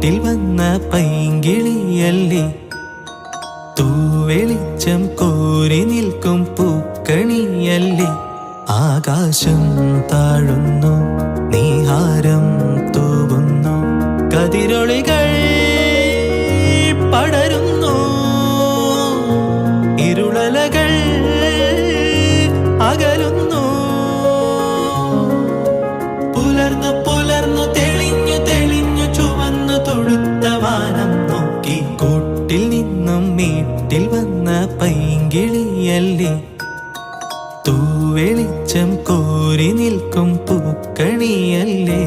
വീട്ടിൽ വന്ന പൈങ്കിളിയല്ലേ, തൂവെളിച്ചം കോരി നിൽക്കും പൂക്കണിയല്ലേ. ആകാശം താഴുന്നു, നീഹാരം തൂവുന്നു, കതിരൊളികൾ പടരുന്നു, ഇരുളലകൾ അകലുന്നു. പുലർന്നു പുലർന്നു തെളിഞ്ഞു തെളിഞ്ഞു ചുവന്നു തൊടുത്ത വാനം നോക്കി, കൂട്ടിൽ നിന്നും വീട്ടിൽ വന്ന പൈങ്കിളിയല്ലേ, തൂവെളിച്ചം കോരി നിൽക്കും പൂക്കണിയല്ലേ.